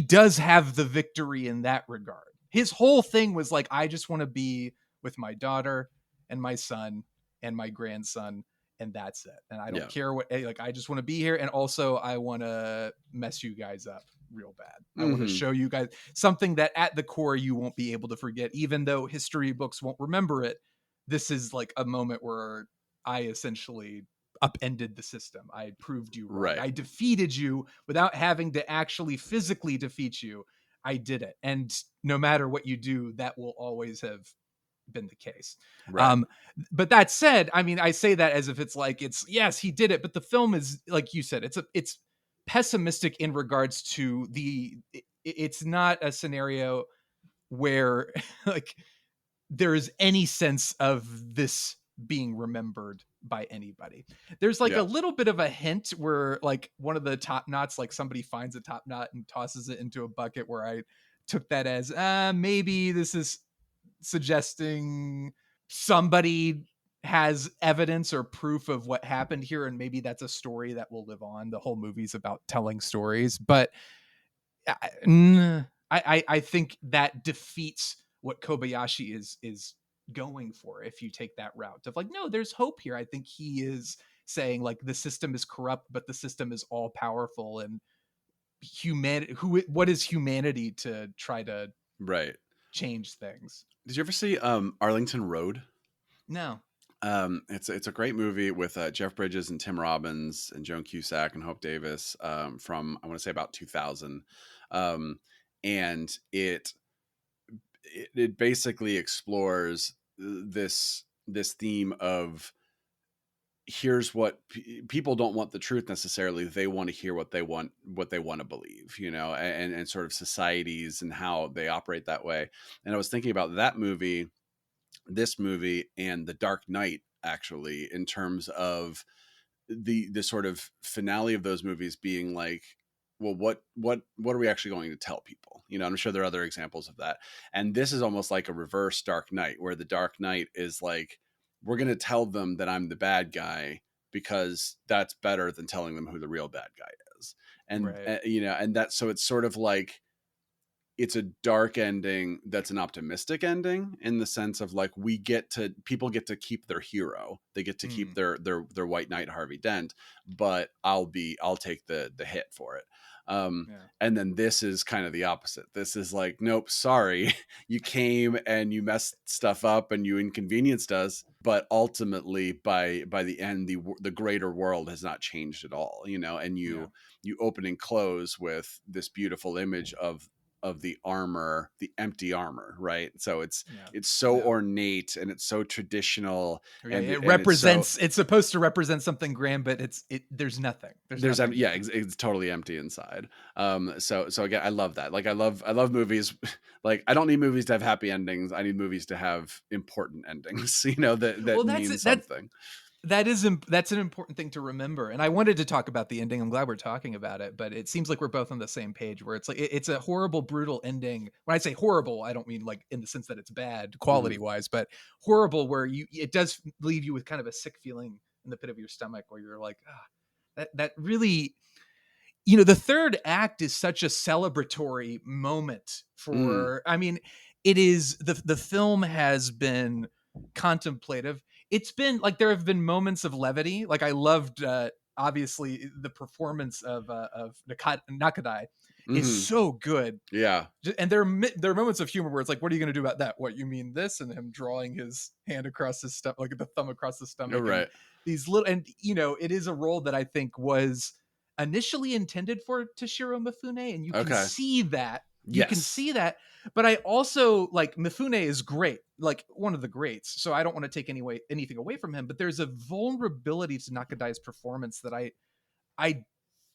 does have the victory in that regard. His whole thing was like, I just want to be with my daughter and my son and my grandson, and that's it. And I don't care what, like, I just want to be here. And also I want to mess you guys up real bad. I want to show you guys something that at the core you won't be able to forget, even though history books won't remember it. This is like a moment where I essentially upended the system. I proved you wrong. I defeated you without having to actually physically defeat you. I did it. And no matter what you do, that will always have been the case. But that said, I mean, I say that as if it's like, yes, he did it, but the film is, like you said, it's pessimistic in regards to it's not a scenario where like there is any sense of this being remembered by anybody. There's like a little bit of a hint where like one of the top knots, like somebody finds a top knot and tosses it into a bucket, where I took that as maybe this is suggesting somebody has evidence or proof of what happened here, and maybe that's a story that will live on. The whole movie's about telling stories, but I think that defeats what Kobayashi is going for if you take that route of like, no, there's hope here. I think he is saying like the system is corrupt, but the system is all powerful, and what is humanity to try to Right. change things. Did you ever see Arlington Road? No. It's a great movie with Jeff Bridges and Tim Robbins and Joan Cusack and Hope Davis from, I want to say, about 2000. And it basically explores this theme of, here's what people don't want the truth necessarily. They want to hear what they want to believe, and sort of societies and how they operate that way. And I was thinking about that movie, this movie, and The Dark Knight, actually, in terms of the sort of finale of those movies being like, well, what are we actually going to tell people? I'm sure there are other examples of that. And this is almost like a reverse Dark Knight, where the Dark Knight is like, we're going to tell them that I'm the bad guy because that's better than telling them who the real bad guy is. And, right. And that, so it's sort of like, it's a dark ending that's an optimistic ending, in the sense of like, people get to keep their hero. They get to keep their white knight Harvey Dent, but I'll take the hit for it. And then this is kind of the opposite. This is like, nope, sorry, you came and you messed stuff up and you inconvenienced us, but ultimately by the end, the greater world has not changed at all, and you open and close with this beautiful image of the armor, the empty armor, right? So it's so ornate and it's so traditional. Yeah, and it represents, it's supposed to represent something grand, but there's nothing. There's nothing. It's totally empty inside. So again, I love that. Like, I love movies. Like, I don't need movies to have happy endings. I need movies to have important endings, that mean something. That's an important thing to remember. And I wanted to talk about the ending. I'm glad we're talking about it, but it seems like we're both on the same page, where it's like, it's a horrible, brutal ending. When I say horrible, I don't mean like in the sense that it's bad quality wise, but horrible where it does leave you with kind of a sick feeling in the pit of your stomach, where you're like, that really, the third act is such a celebratory moment for, I mean, it is, the film has been contemplative. It's been like, there have been moments of levity. Like, I loved, obviously, the performance of Nakadai is so good. Yeah. And there are moments of humor where it's like, what are you going to do about that? What, you mean this? And him drawing his hand across his stomach, like the thumb across the stomach. Right. These little, and it is a role that I think was initially intended for Toshiro Mifune, and you can see that. You can see that. But I also, like, Mifune is great, like one of the greats. So I don't want to take anything away from him, but there's a vulnerability to Nakadai's performance that I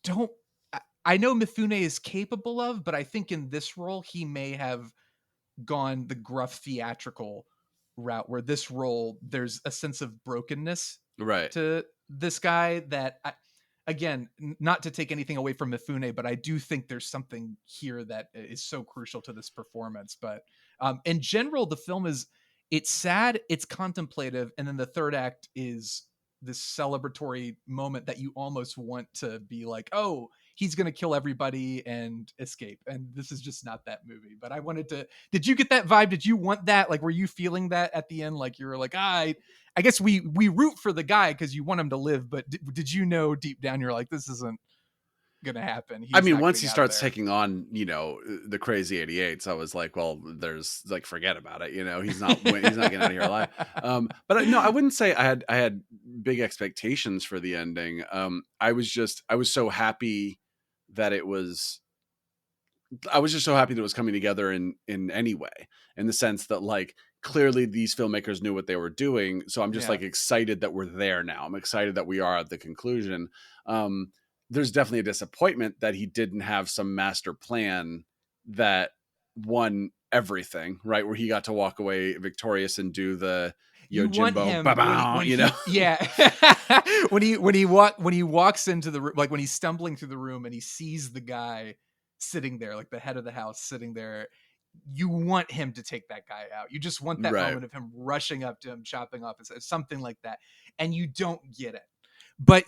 know Mifune is capable of, but I think in this role he may have gone the gruff theatrical route, where this role, there's a sense of brokenness to this guy that again, not to take anything away from Mifune, but I do think there's something here that is so crucial to this performance. But in general, the film it's sad, it's contemplative, and then the third act is this celebratory moment that you almost want to be like, oh, he's going to kill everybody and escape. And this is just not that movie. But I wanted to, did you get that vibe? Did you want that? Like, were you feeling that at the end? Like, you were like, I guess we root for the guy because you want him to live. But did you know deep down, you're like, this isn't going to happen? Once he starts taking on, the crazy 88s, I was like, well, there's like, forget about it. He's not getting out of here alive. But no, I wouldn't say I had big expectations for the ending. I was so happy that it was coming together in any way, in the sense that, like, clearly these filmmakers knew what they were doing. So I'm just like excited that we're there now. I'm excited that we are at the conclusion. There's definitely a disappointment that he didn't have some master plan that won everything, right? Where he got to walk away victorious and do the Jimbo, when he walks into the room, like when he's stumbling through the room and he sees the guy sitting there, like the head of the house sitting there, you want him to take that guy out. You just want that moment of him rushing up to him, chopping off his head, something like that. And you don't get it. But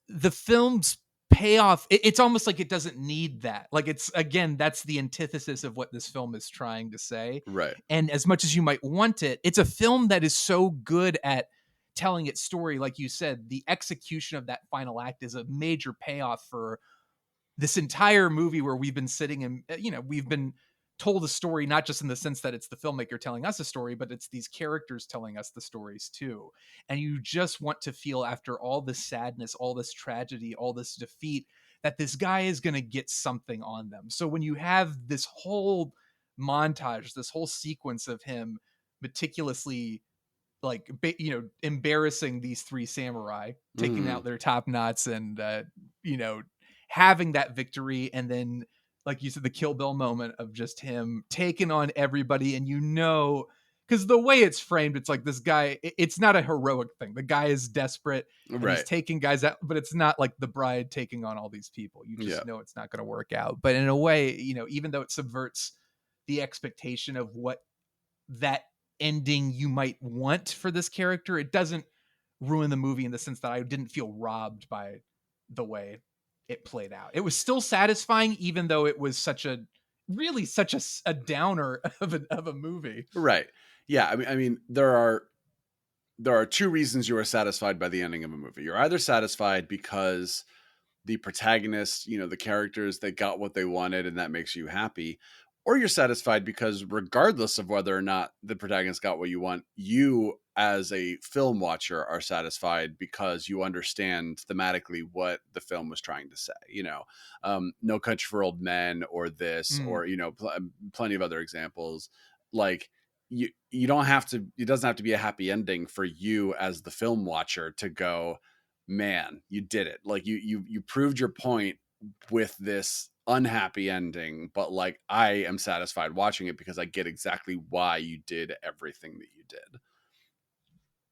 the film's payoff, it's almost like it doesn't need that. Like, it's, again, that's the antithesis of what this film is trying to say. Right. And as much as you might want it, it's a film that is so good at telling its story. Like you said, the execution of that final act is a major payoff for this entire movie where we've been sitting and, we've been told a story, not just in the sense that it's the filmmaker telling us a story, but it's these characters telling us the stories too. And you just want to feel, after all this sadness, all this tragedy, all this defeat, that this guy is going to get something on them. So when you have this whole montage, this whole sequence of him meticulously, like, embarrassing these three samurai, taking out their top knots, and having that victory, and then, like you said, the Kill Bill moment of just him taking on everybody. And because the way it's framed, it's like this guy, it's not a heroic thing. The guy is desperate and he's taking guys out, but it's not like the bride taking on all these people. You just know it's not going to work out. But in a way, even though it subverts the expectation of what that ending you might want for this character, it doesn't ruin the movie in the sense that I didn't feel robbed by the way it played out. It was still satisfying, even though it was such a downer of a movie. Right. Yeah. I mean, there are two reasons you are satisfied by the ending of a movie. You're either satisfied because the protagonist, the characters, they got what they wanted and that makes you happy, or you're satisfied because regardless of whether or not the protagonist got what you want, you as a film watcher are satisfied because you understand thematically what the film was trying to say. No Country for Old Men, or this, or plenty of other examples. Like, you don't have to, it doesn't have to be a happy ending for you as the film watcher to go, man, you did it. Like, you proved your point with this unhappy ending, but like, I am satisfied watching it because I get exactly why you did everything that you did.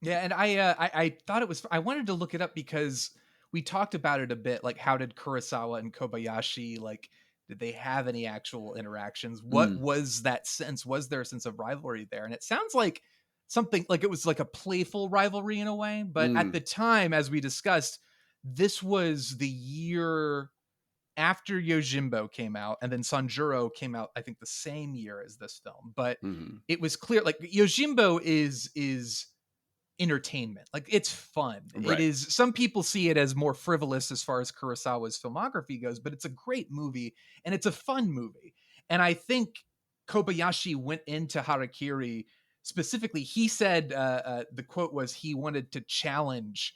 Yeah, and I thought it was, I wanted to look it up because we talked about it a bit, like, how did Kurosawa and Kobayashi, like, did they have any actual interactions? What was that sense? Was there a sense of rivalry there? And it sounds like something, like it was like a playful rivalry in a way, but at the time, as we discussed, this was the year after Yojimbo came out, and then Sanjuro came out, I think, the same year as this film. But it was clear, like, Yojimbo is entertainment. Like, it's fun. Right. It is, some people see it as more frivolous as far as Kurosawa's filmography goes, but it's a great movie and it's a fun movie. And I think Kobayashi went into Harakiri specifically. He said, the quote was, he wanted to challenge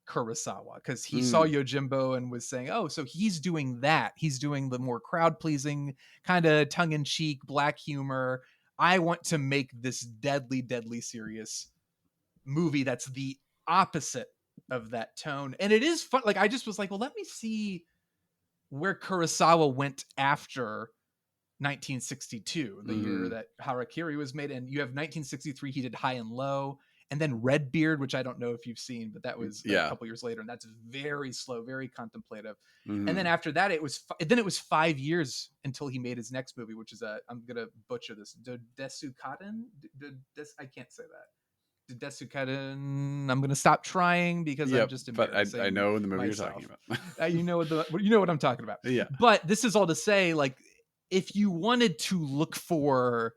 Kurosawa because he saw Yojimbo and was saying, oh, so he's doing that. He's doing the more crowd pleasing, kind of tongue in cheek, black humor. I want to make this deadly, deadly serious movie that's the opposite of that tone. And it is fun. Like, I just was like, well, let me see where Kurosawa went after 1962, the year that Harakiri was made. And you have 1963, he did High and Low, and then Redbeard, which I don't know if you've seen, but that was a couple years later, and that's very slow, very contemplative. And then after that, it was 5 years until he made his next movie, which is I'm gonna butcher this, Desukaden. I can't say that. Desukaden. I'm gonna stop trying because I'm just embarrassing. But I know the movie myself. you're talking about. you know what I'm talking about. Yeah. But this is all to say, like, if you wanted to look for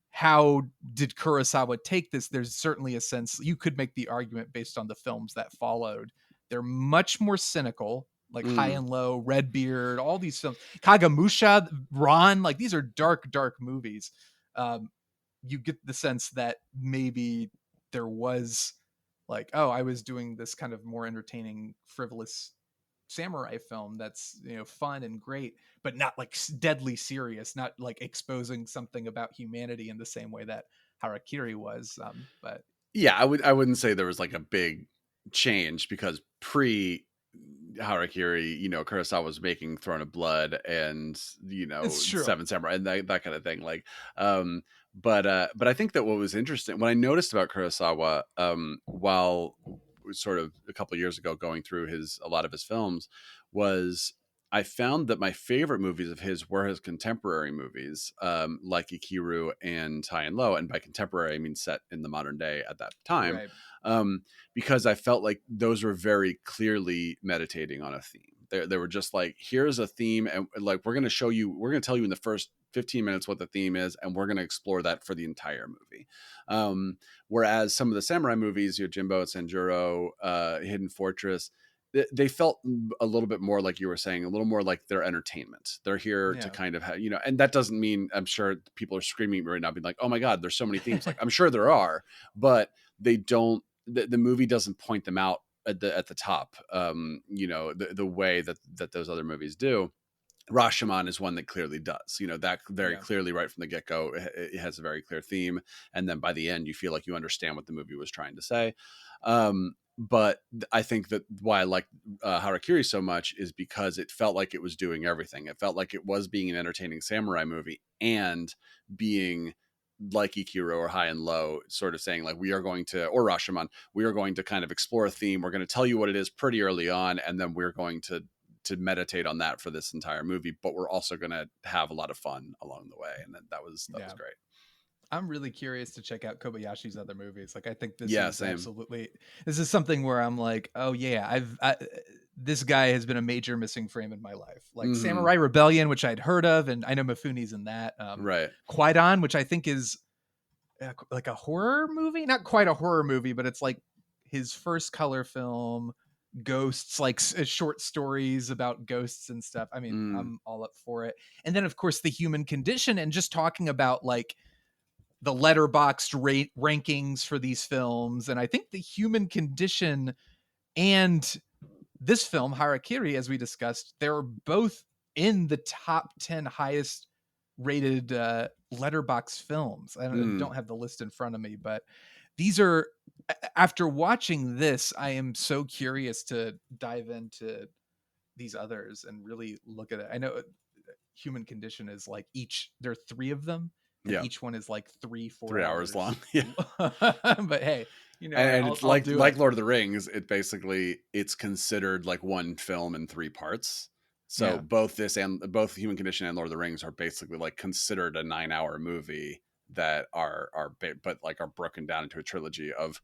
how did Kurosawa take this, there's certainly a sense you could make the argument based on the films that followed. They're much more cynical, like High and Low, Redbeard, all these films, Kagamusha, Ron, like, these are dark, dark movies. You get the sense that maybe there was, like, oh, I was doing this kind of more entertaining, frivolous samurai film that's, fun and great, but not like deadly serious, not like exposing something about humanity in the same way that Harakiri was. But yeah, I wouldn't say there was like a big change, because pre Harakiri, Kurosawa was making Throne of Blood and Seven Samurai and that kind of thing. Like, but I think that what was interesting, what I noticed about Kurosawa, while sort of a couple of years ago going through a lot of his films, was I found that my favorite movies of his were his contemporary movies, like Ikiru and High and Low. And by contemporary, I mean set in the modern day at that time. Right. Because I felt like those were very clearly meditating on a theme. They were just like, here's a theme, and like, we're going to tell you in the first 15 minutes what the theme is, and we're going to explore that for the entire movie. Whereas some of the samurai movies, Yojimbo, Sanjuro, Hidden Fortress, they felt a little bit more like you were saying, a little more like they're entertainment. They're here to Yeah. kind of have, and that doesn't mean, I'm sure people are screaming right now, being like, oh my God, there's so many themes. Like, I'm sure there are, but they don't, the movie doesn't point them out at the top, the way that those other movies do. Rashomon is one that clearly does, that very clearly right from the get-go, it has a very clear theme. And then by the end, you feel like you understand what the movie was trying to say. But I think that why I like Harakiri so much is because it felt like it was doing everything. It felt like it was being an entertaining samurai movie and being like Ikiru or High and Low, sort of saying like, or Rashomon, we are going to kind of explore a theme. We're going to tell you what it is pretty early on. And then we're going to meditate on that for this entire movie, but we're also going to have a lot of fun along the way. And that was great. I'm really curious to check out Kobayashi's other movies. Like, I think this is same. absolutely, this is something where I'm like, oh yeah, this guy has been a major missing frame in my life. Like Samurai Rebellion, which I'd heard of, and I know Mifune's in that. Right. Kwaidan, which I think is like a horror movie, not quite a horror movie, but it's like his first color film. Ghosts, like short stories about ghosts and stuff. I mean, I'm all up for it. And then of course the Human Condition, and just talking about like the letterboxed rankings for these films. And I think the Human Condition and this film Harakiri, as we discussed, they're both in the top 10 highest rated letterbox films. I don't have the list in front of me, but these are, after watching this, I am so curious to dive into these others and really look at it. I know Human Condition is like there are 3 of them, and each one is like 3 hours long. Yeah. But hey, and it's like Lord of the Rings. It's considered like one film in 3 parts. So both Human Condition and Lord of the Rings are basically like considered a 9-hour movie that are broken down into a trilogy of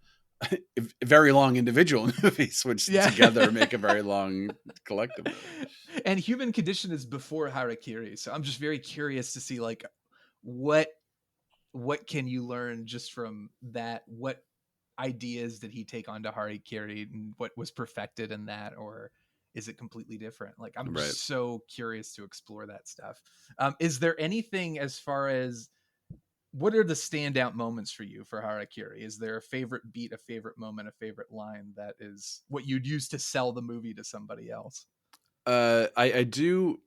very long individual movies, which together make a very long collective movie. And Human Condition is before Harakiri, so I'm just very curious to see like what can you learn just from that? What ideas did he take on to Harakiri, and what was perfected in that, or is it completely different? Like, I'm just so curious to explore that stuff. Is there anything, as far as what are the standout moments for you for Harakiri? Is there a favorite beat, a favorite moment, a favorite line that is what you'd use to sell the movie to somebody else? I do.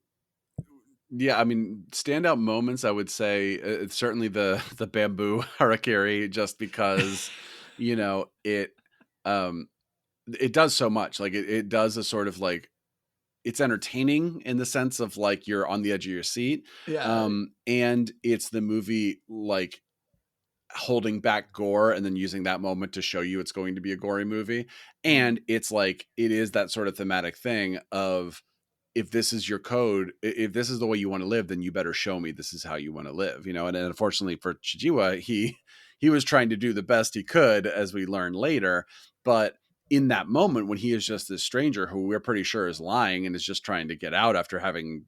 Yeah, I mean, standout moments, I would say it's certainly the bamboo Harakiri, just because, it does so much. Like it does a sort of like, it's entertaining in the sense of like you're on the edge of your seat. Yeah. And it's the movie like holding back gore and then using that moment to show you it's going to be a gory movie. And it's like, it is that sort of thematic thing of, if this is your code, if this is the way you want to live, then you better show me this is how you want to live, And unfortunately for Chijiwa, he was trying to do the best he could, as we learn later. But in that moment, when he is just this stranger who we're pretty sure is lying and is just trying to get out after having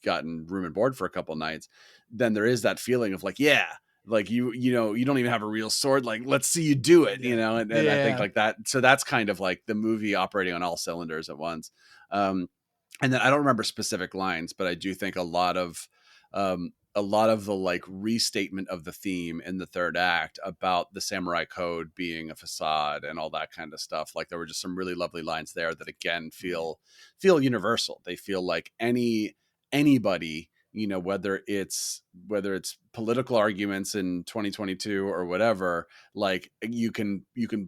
gotten room and board for a couple nights, then there is that feeling of like, yeah, like you don't even have a real sword. Like, let's see you do it, and I think like that. So that's kind of like the movie operating on all cylinders at once. And then I don't remember specific lines, but I do think a lot of the like restatement of the theme in the third act about the samurai code being a facade and all that kind of stuff. Like, there were just some really lovely lines there that again feel universal. They feel like anybody, whether it's political arguments in 2022 or whatever, like you can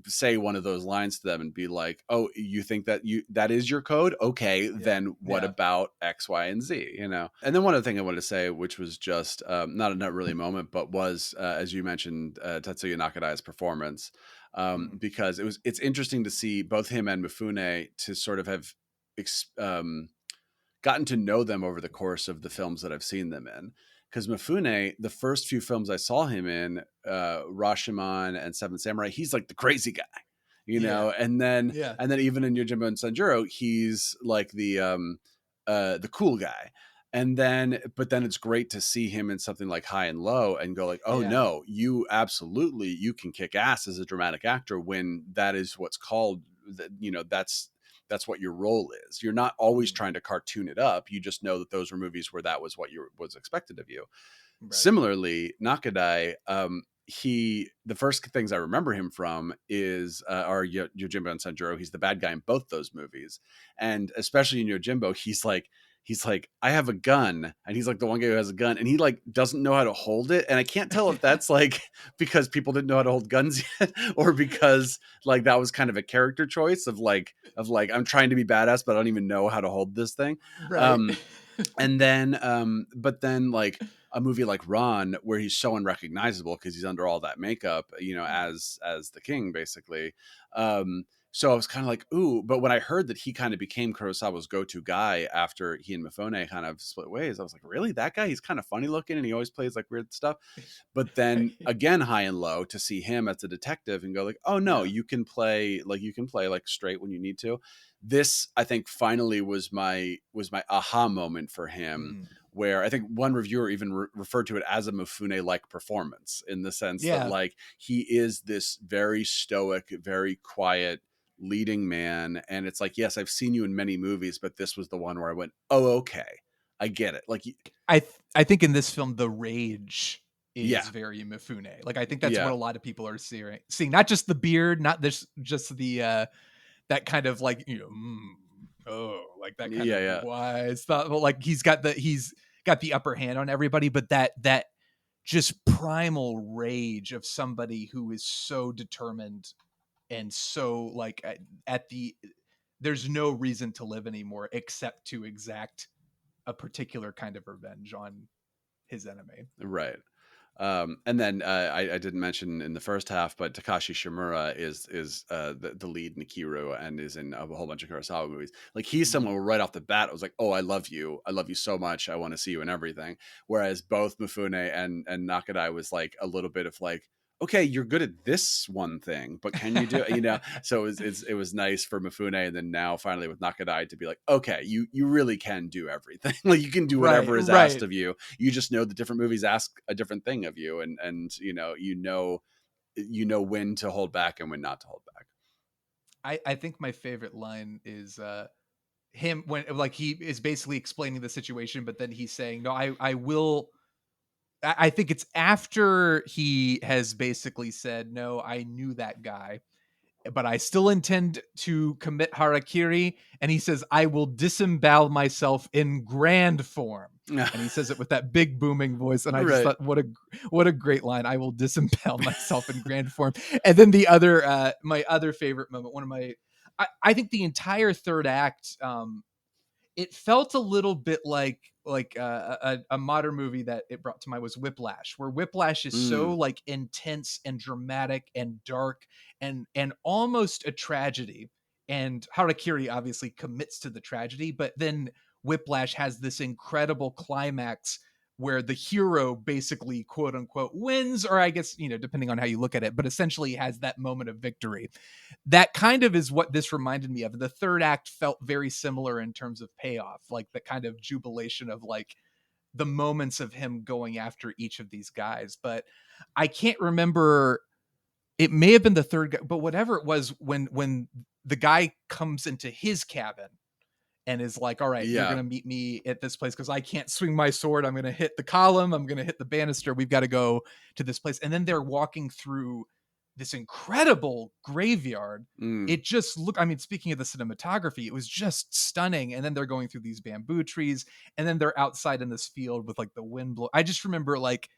say one of those lines to them and be like, oh, you think that is your code? Okay, then what about X, Y, and Z, And then one other thing I wanted to say, which was just not really a moment, but was, as you mentioned, Tetsuya Nakadai's performance, because it's interesting to see both him and Mifune to sort of have gotten to know them over the course of the films that I've seen them in. Because Mifune, the first few films I saw him in, Rashomon and Seven Samurai, he's like the crazy guy, and then even in Yojimbo and Sanjuro, he's like the cool guy. But then it's great to see him in something like High and Low and go like, oh no, you can kick ass as a dramatic actor when that is what's called, that's that's what your role is. You're not always trying to cartoon it up. You just know that those were movies where that was what was expected of you. Right. Similarly, Nakadai, the first things I remember him from is are Yojimbo and Sanjuro. He's the bad guy in both those movies, and especially in Yojimbo, he's like, I have a gun, and he's like the one guy who has a gun, and he like doesn't know how to hold it, and I can't tell if that's like because people didn't know how to hold guns yet, or because like that was kind of a character choice of like I'm trying to be badass, but I don't even know how to hold this thing. Right. And then, but then like a movie like Ron, where he's so unrecognizable because he's under all that makeup, as the king, basically. So I was kind of like, ooh, but when I heard that he kind of became Kurosawa's go-to guy after he and Mifune kind of split ways, I was like, really? That guy? He's kind of funny looking and he always plays like weird stuff. But then again, High and Low, to see him as a detective and go like, oh no, you can play like straight when you need to. This, I think, finally was my aha moment for him, where I think one reviewer even referred to it as a Mifune-like performance, in the sense that like he is this very stoic, very quiet leading man, and it's like, yes, I've seen you in many movies, but this was the one where I went, oh, okay, I get it. Like I think in this film the rage is very Mifune. Like I think that's what a lot of people are seeing. Not just the beard, not this, just the that kind of like, like that kind of wise thought. Well, like he's got the upper hand on everybody, but that just primal rage of somebody who is so determined and so like there's no reason to live anymore except to exact a particular kind of revenge on his enemy. Right. And then I didn't mention in the first half, but Takashi Shimura is the lead in Nikiru and is in a whole bunch of Kurosawa movies. Like he's someone where right off the bat I was like, oh, I love you so much, I want to see you in everything. Whereas both Mifune and Nakadai was like a little bit of like, okay, you're good at this one thing, but can you do it? So it was nice for Mifune, and then now finally with Nakadai to be like, okay, you really can do everything. Like you can do whatever is asked of you. You just know the different movies ask a different thing of you, and you know when to hold back and when not to hold back. I think my favorite line is him when like he is basically explaining the situation, but then he's saying, no, I will. I think it's after he has basically said, no, I knew that guy, but I still intend to commit harakiri. And he says, I will disembowel myself in grand form. And he says it with that big booming voice. And I just thought, what a great line. I will disembowel myself in grand form. And then the other, my other favorite moment, I think the entire third act, it felt a little bit like a modern movie that it brought to mind was Whiplash, where Whiplash is so like intense and dramatic and dark and almost a tragedy. And Harakiri obviously commits to the tragedy, but then Whiplash has this incredible climax where the hero basically quote unquote wins, or I guess, depending on how you look at it, but essentially has that moment of victory. That kind of is what this reminded me of. The third act felt very similar in terms of payoff, like the kind of jubilation of like the moments of him going after each of these guys. But I can't remember, it may have been the third guy, but whatever it was, when the guy comes into his cabin and is like, all right, you're going to meet me at this place because I can't swing my sword. I'm going to hit the column. I'm going to hit the banister. We've got to go to this place. And then they're walking through this incredible graveyard. It just looked, speaking of the cinematography, it was just stunning. And then they're going through these bamboo trees, and then they're outside in this field with like the wind blow. I just remember like,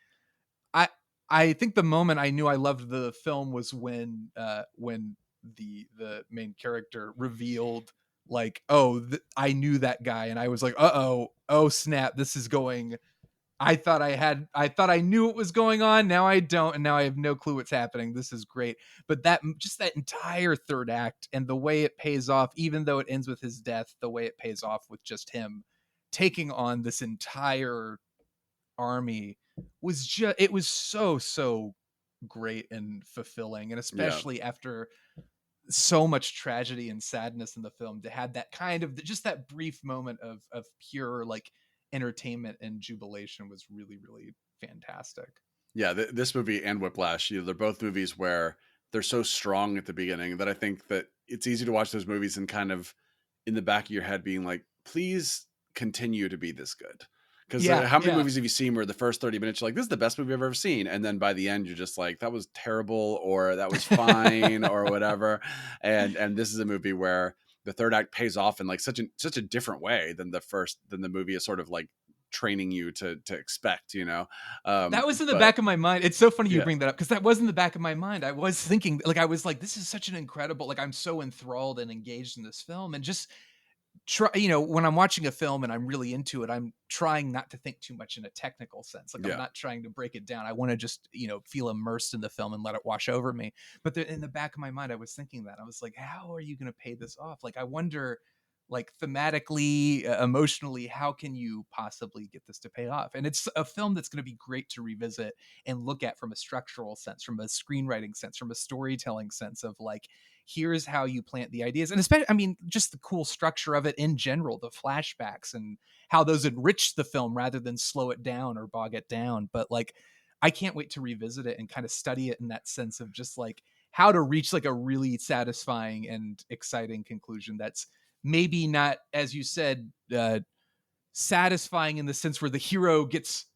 I think the moment I knew I loved the film was when the main character revealed like, I knew that guy, and I was like, oh snap, this is going. I thought I knew what was going on. Now I don't, and now I have no clue what's happening. This is great. But that entire third act and the way it pays off, even though it ends with his death, the way it pays off with just him taking on this entire army it was so great and fulfilling. And especially after so much tragedy and sadness in the film, to have that kind of just that brief moment of pure like entertainment and jubilation was really, really fantastic. This movie and Whiplash, they're both movies where they're so strong at the beginning that I think that it's easy to watch those movies and kind of in the back of your head being like, please continue to be this good. Because Yeah, how many yeah. movies have you seen where the first 30 minutes you're like, this is the best movie I've ever seen, and then by the end you're just like, that was terrible, or that was fine, or whatever. And this is a movie where the third act pays off in like such a different way than the movie is sort of like training you to expect, you know. That was in the But back of my mind. It's so funny you yeah, bring that up because that was in the back of my mind. I was thinking, like, I was like, this is such an incredible, like, I'm so enthralled and engaged in this film, and just try, when I'm watching a film and I'm really into it, I'm trying not to think too much in a technical sense. Like, I'm yeah, not trying to break it down. I want to just, feel immersed in the film and let it wash over me. But in the back of my mind, I was thinking that. I was like, how are you going to pay this off? Like, I wonder, like, thematically, emotionally, how can you possibly get this to pay off? And it's a film that's going to be great to revisit and look at from a structural sense, from a screenwriting sense, from a storytelling sense of like, here's how you plant the ideas. And especially, I mean, just the cool structure of it in general, the flashbacks and how those enrich the film rather than slow it down or bog it down. But like, I can't wait to revisit it and kind of study it in that sense of just like how to reach like a really satisfying and exciting conclusion that's maybe not, as you said, satisfying in the sense where the hero gets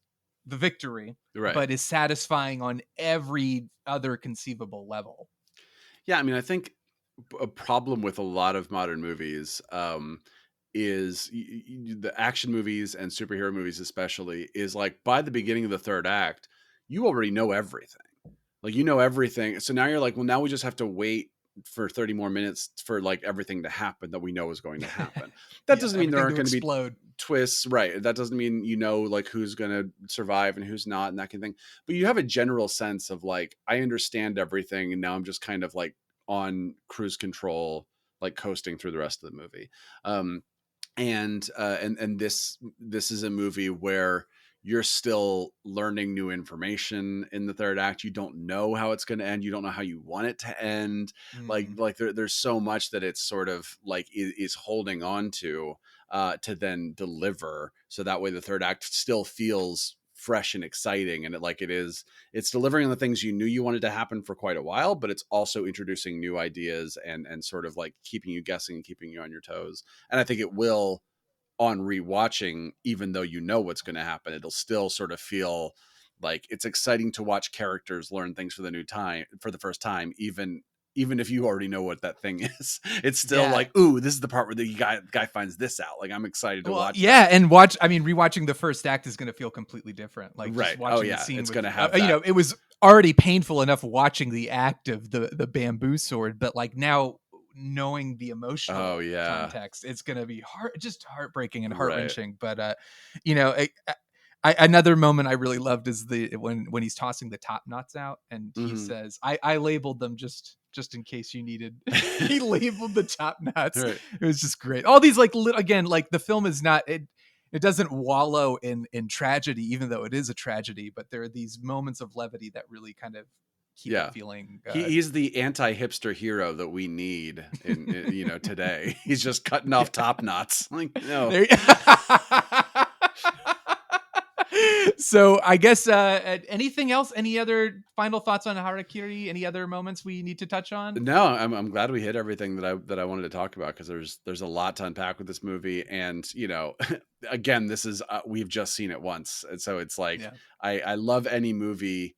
the victory, right. but is satisfying on every other conceivable level. Yeah, I mean, I think a problem with a lot of modern movies is the action movies and superhero movies especially is like by the beginning of the third act, you already know everything. Like, you know everything. So now you're like, well, now we just have to wait for 30 more minutes for like everything to happen that we know is going to happen. That Yeah, doesn't mean there everything aren't to going to be explode. twists, right? That doesn't mean like who's going to survive and who's not and that kind of thing. But you have a general sense of like, I understand everything, and now I'm just kind of like on cruise control, like coasting through the rest of the movie. And this is a movie where you're still learning new information in the third act. You don't know how it's going to end. You don't know how you want it to end. Like there's so much that it's sort of like is holding on to then deliver. So that way the third act still feels fresh and exciting. And it's delivering on the things you knew you wanted to happen for quite a while, but it's also introducing new ideas and sort of like keeping you guessing and keeping you on your toes. And I think it will, on rewatching, even though you know what's going to happen, it'll still sort of feel like it's exciting to watch characters learn things for the first time, even if you already know what that thing is. It's still like, ooh, this is the part where the guy finds this out. Like, I'm excited to watch that. And rewatching the first act is going to feel completely different. Like, right. just watching the scene it's with, going to have that. it was already painful enough watching the act of the bamboo sword, but like now knowing the emotional context, it's going to be just heartbreaking and heart-wrenching. But another moment I really loved is when he's tossing the top knots out and he says, I labeled them just in case you needed. He labeled the top knots. Right. It was just great. All these like again, like the film is not it doesn't wallow in tragedy, even though it is a tragedy, but there are these moments of levity that really kind of keep it feeling. He's the anti-hipster hero that we need in today. He's just cutting off top knots. Like, no. So I guess anything else? Any other final thoughts on Harakiri? Any other moments we need to touch on? No, I'm glad we hit everything that I wanted to talk about, because there's a lot to unpack with this movie. And again, this is we've just seen it once, and so it's like I love any movie.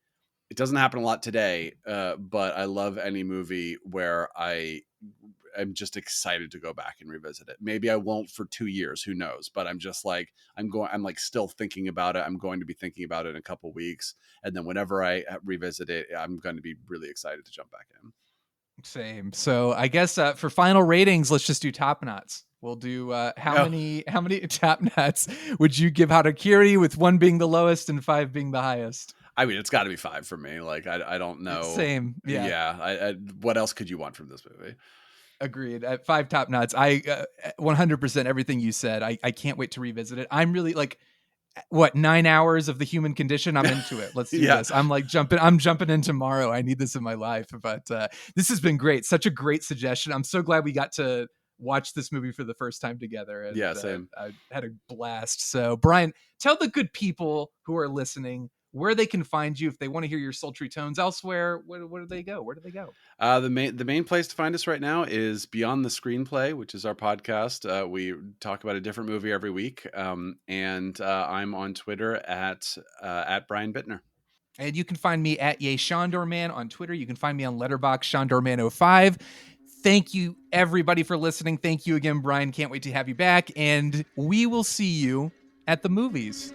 It doesn't happen a lot today, but I love any movie where I'm just excited to go back and revisit it. Maybe I won't for 2 years, who knows? But I'm just like, I'm like still thinking about it. I'm going to be thinking about it in a couple weeks. And then whenever I revisit it, I'm going to be really excited to jump back in. Same. So I guess for final ratings, let's just do top knots. We'll do how many top knots would you give Harakiri, with 1 being the lowest and 5 being the highest? I mean, it's got to be 5 for me. Like, I don't know. Same. Yeah. Yeah. What else could you want from this movie? Agreed. At 5 top knots. I 100% everything you said. I can't wait to revisit it. I'm really like, 9 hours of The Human Condition? I'm into it. Let's do this. I'm like I'm jumping in tomorrow. I need this in my life. But this has been great. Such a great suggestion. I'm so glad we got to watch this movie for the first time together. And, same. I had a blast. So Brian, tell the good people who are listening where they can find you if they want to hear your sultry tones elsewhere. Where do they go? Where do they go? The main place to find us right now is Beyond the Screenplay, which is our podcast. We talk about a different movie every week, and I'm on Twitter at Brian Bitner. And you can find me at YayShawnDoorman on Twitter. You can find me on Letterboxd, ShawnDoorman05. Thank you, everybody, for listening. Thank you again, Brian. Can't wait to have you back. And we will see you at the movies.